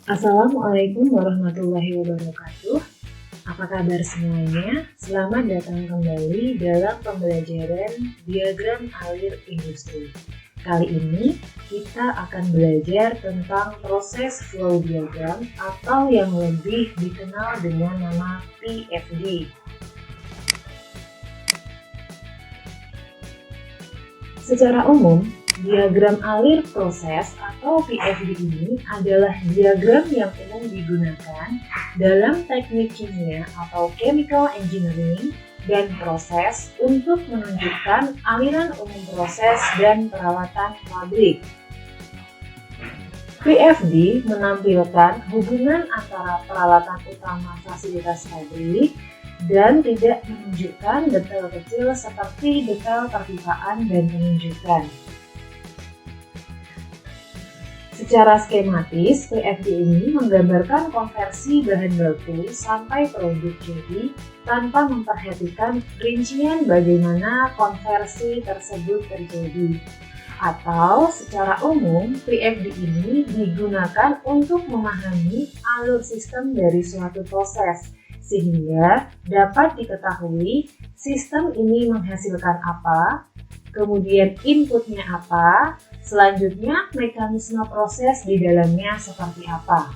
Assalamualaikum warahmatullahi wabarakatuh. Apa kabar semuanya? Selamat datang kembali dalam pembelajaran diagram alir industri. Kali ini kita akan belajar tentang proses flow diagram atau yang lebih dikenal dengan nama PFD. Secara umum, diagram alir proses atau PFD ini adalah diagram yang umum digunakan dalam teknik kimia atau chemical engineering dan proses untuk menunjukkan aliran umum proses dan peralatan pabrik. PFD menampilkan hubungan antara peralatan utama fasilitas pabrik dan tidak menunjukkan detail kecil seperti detail perpipaan dan penunjukan. Secara skematis, PFD ini menggambarkan konversi bahan baku sampai produk jadi tanpa memperhatikan rincian bagaimana konversi tersebut terjadi. Atau secara umum, PFD ini digunakan untuk memahami alur sistem dari suatu proses, sehingga dapat diketahui sistem ini menghasilkan apa, kemudian inputnya apa, selanjutnya mekanisme proses di dalamnya seperti apa.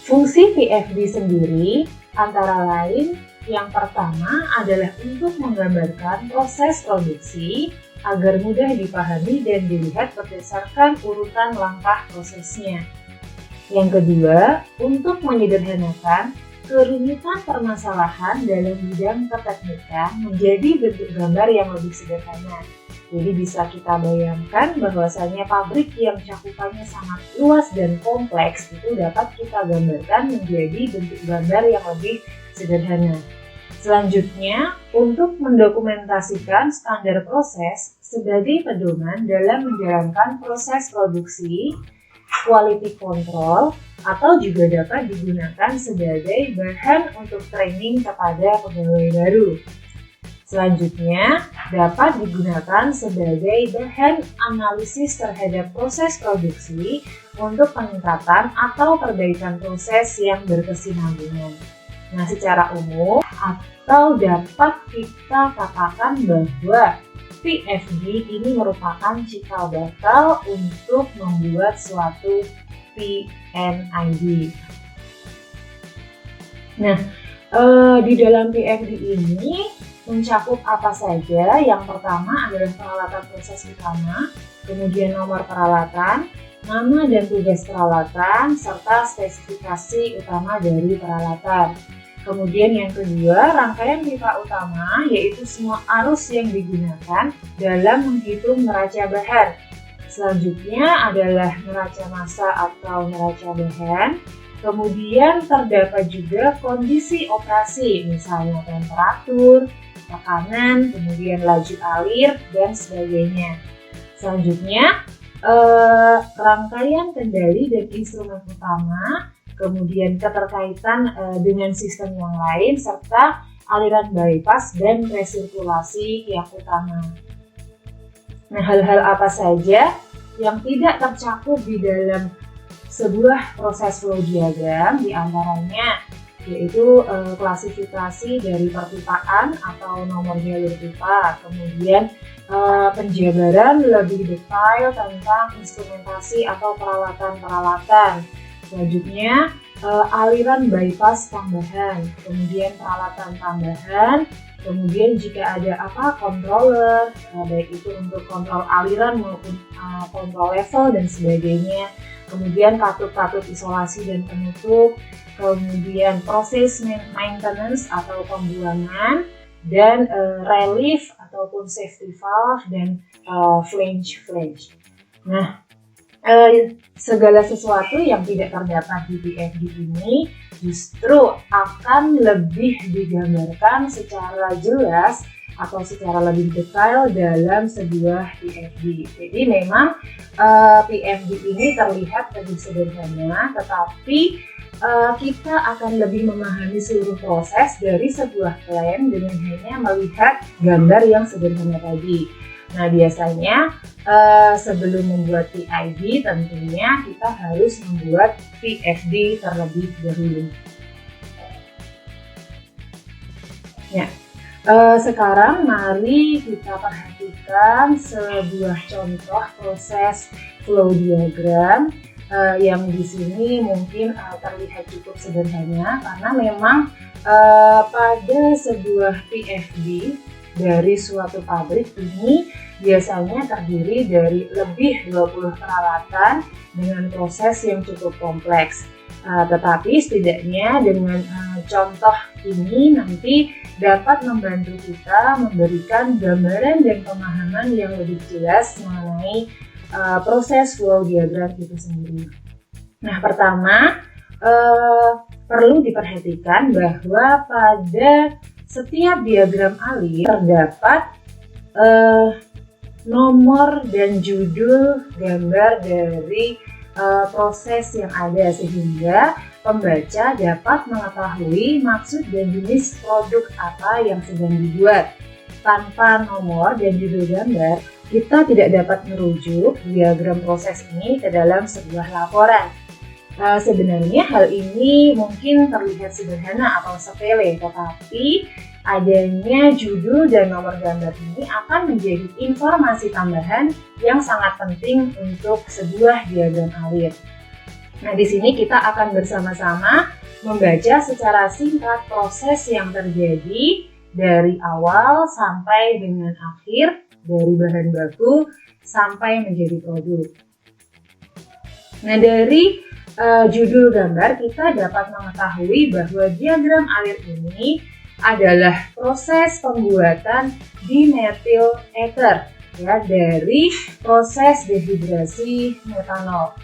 Fungsi PFD sendiri antara lain yang pertama adalah untuk menggambarkan proses produksi agar mudah dipahami dan dilihat berdasarkan urutan langkah prosesnya. Yang kedua, untuk menyederhanakan kerumitan permasalahan dalam bidang keteknikan menjadi bentuk gambar yang lebih sederhana. Jadi bisa kita bayangkan bahwasanya pabrik yang cakupannya sangat luas dan kompleks itu dapat kita gambarkan menjadi bentuk gambar yang lebih sederhana. Selanjutnya, untuk mendokumentasikan standar proses sebagai pedoman dalam menjalankan proses produksi, quality control, atau juga dapat digunakan sebagai bahan untuk training kepada pegawai baru. Selanjutnya, dapat digunakan sebagai bahan analisis terhadap proses produksi untuk peningkatan atau perbaikan proses yang berkesinambungan. Nah, secara umum atau dapat kita katakan bahwa PFD ini merupakan cikal bakal untuk membuat suatu PNID. Nah, di dalam PFD ini mencakup apa saja? Yang pertama adalah peralatan proses utama, kemudian nomor peralatan, nama dan tugas peralatan, serta spesifikasi utama dari peralatan. Kemudian yang kedua, rangkaian pipa utama, yaitu semua arus yang digunakan dalam menghitung neraca bahan. Selanjutnya adalah neraca massa atau neraca bahan. Kemudian terdapat juga kondisi operasi, misalnya temperatur, tekanan, kemudian laju alir, dan sebagainya. Selanjutnya, rangkaian kendali dan instrumen utama, kemudian keterkaitan dengan sistem yang lain, serta aliran bypass dan resirkulasi yang utama. Nah, hal-hal apa saja yang tidak tercakup di dalam sebuah proses flow diagram, diantaranya yaitu klasifikasi dari perpipaan atau nomor jalur pipa, kemudian penjabaran lebih detail tentang instrumentasi atau peralatan-peralatan. Selanjutnya, aliran bypass tambahan, kemudian peralatan tambahan, kemudian jika ada controller, baik itu untuk kontrol aliran maupun kontrol level dan sebagainya, kemudian katut-katut isolasi dan penutup, kemudian proses maintenance atau pembuangan, dan relief ataupun safety valve dan flange. Nah, segala sesuatu yang tidak terdapat di PFD ini justru akan lebih digambarkan secara jelas atau secara lebih detail dalam sebuah PFD. Jadi memang PFD ini terlihat lebih sederhana, tetapi kita akan lebih memahami seluruh proses dari sebuah plan dengan hanya melihat gambar yang sederhana tadi. Nah, biasanya sebelum membuat PID tentunya kita harus membuat VFD terlebih dahulu. Ya, sekarang mari kita perhatikan sebuah contoh proses flow diagram yang di sini mungkin terlihat cukup sederhana karena memang pada sebuah PFD dari suatu pabrik ini biasanya terdiri dari lebih 20 peralatan dengan proses yang cukup kompleks. Tetapi setidaknya dengan contoh ini nanti dapat membantu kita memberikan gambaran dan pemahaman yang lebih jelas mengenai proses flow diagram itu sendiri. Nah, pertama perlu diperhatikan bahwa pada setiap diagram alir terdapat nomor dan judul gambar dari proses yang ada sehingga pembaca dapat mengetahui maksud dan jenis produk apa yang sedang dibuat. Tanpa nomor dan judul gambar, kita tidak dapat merujuk diagram proses ini ke dalam sebuah laporan. Sebenarnya hal ini mungkin terlihat sederhana atau sepele, tetapi adanya judul dan nomor gambar ini akan menjadi informasi tambahan yang sangat penting untuk sebuah diagram alir. Nah, di sini kita akan bersama-sama membaca secara singkat proses yang terjadi dari awal sampai dengan akhir, dari bahan baku sampai menjadi produk. Nah, dari judul gambar kita dapat mengetahui bahwa diagram alir ini adalah proses pembuatan dimetil ether ya, dari proses dehidrasi metanol.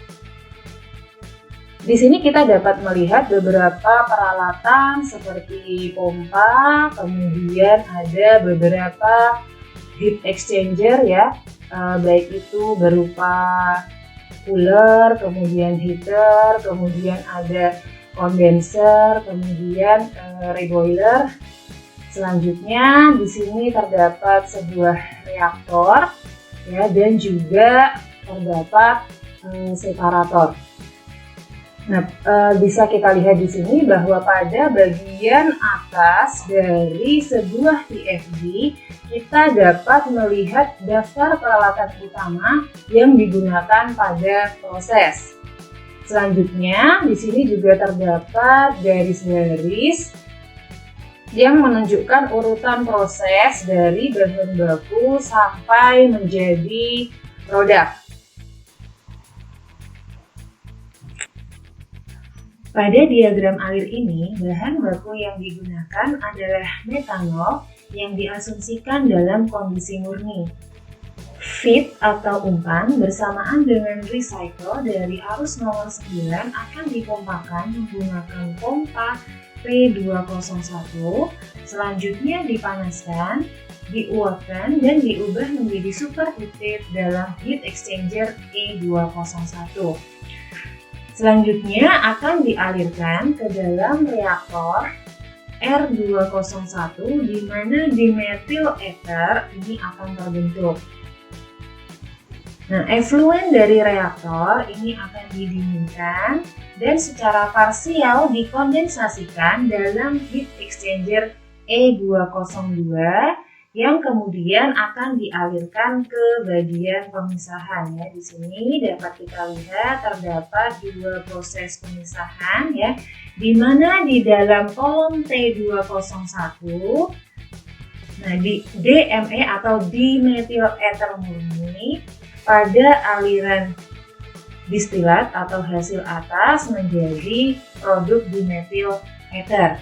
Di sini kita dapat melihat beberapa peralatan seperti pompa, kemudian ada beberapa heat exchanger ya, baik itu berupa cooler, kemudian heater, kemudian ada kondenser, kemudian reboiler. Selanjutnya di sini terdapat sebuah reaktor ya, dan juga terdapat separator. Nah, bisa kita lihat di sini bahwa pada bagian atas dari sebuah VFD kita dapat melihat daftar peralatan utama yang digunakan pada proses. Selanjutnya, di sini juga terdapat garis-garis yang menunjukkan urutan proses dari bahan baku sampai menjadi produk. Pada diagram alir ini, bahan baku yang digunakan adalah metanol yang diasumsikan dalam kondisi murni. Feed atau umpan bersamaan dengan recycle dari arus nomor 9 akan dipompakan menggunakan pompa P201, selanjutnya dipanaskan, diuapkan dan diubah menjadi superheated dalam heat exchanger E201. Selanjutnya akan dialirkan ke dalam reaktor R201 di mana dimetil ether ini akan terbentuk. Nah, efluen dari reaktor ini akan didinginkan dan secara parsial dikondensasikan dalam heat exchanger E202 yang kemudian akan dialirkan ke bagian pemisahan ya. Di sini dapat kita lihat terdapat dua proses pemisahan ya, di mana di dalam kolom T201 nah di DME atau dimetil ether murni pada aliran distilat atau hasil atas menjadi produk dimetil ether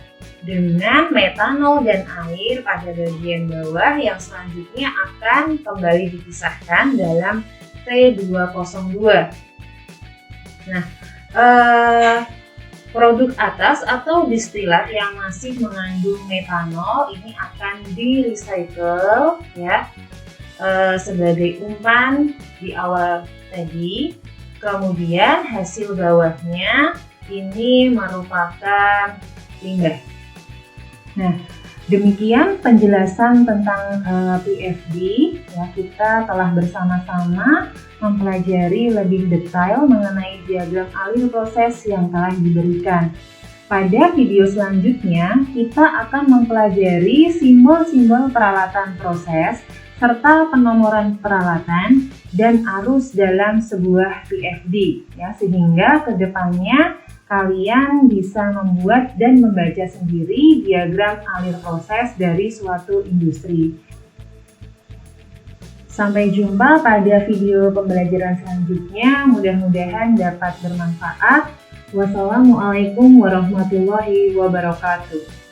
dengan metanol dan air pada bagian bawah yang selanjutnya akan kembali dipisahkan dalam T202. Nah, produk atas atau distilat yang masih mengandung metanol ini akan di-recycle ya, sebagai umpan di awal tadi. Kemudian hasil bawahnya ini merupakan limbah. Nah, Demikian penjelasan tentang PFD. Ya, kita telah bersama-sama mempelajari lebih detail mengenai diagram alur proses yang telah diberikan. Pada video selanjutnya, kita akan mempelajari simbol-simbol peralatan proses serta penomoran peralatan dan arus dalam sebuah PFD, ya, sehingga kedepannya kalian bisa membuat dan membaca sendiri diagram alur proses dari suatu industri. Sampai jumpa pada video pembelajaran selanjutnya, mudah-mudahan dapat bermanfaat. Wassalamualaikum warahmatullahi wabarakatuh.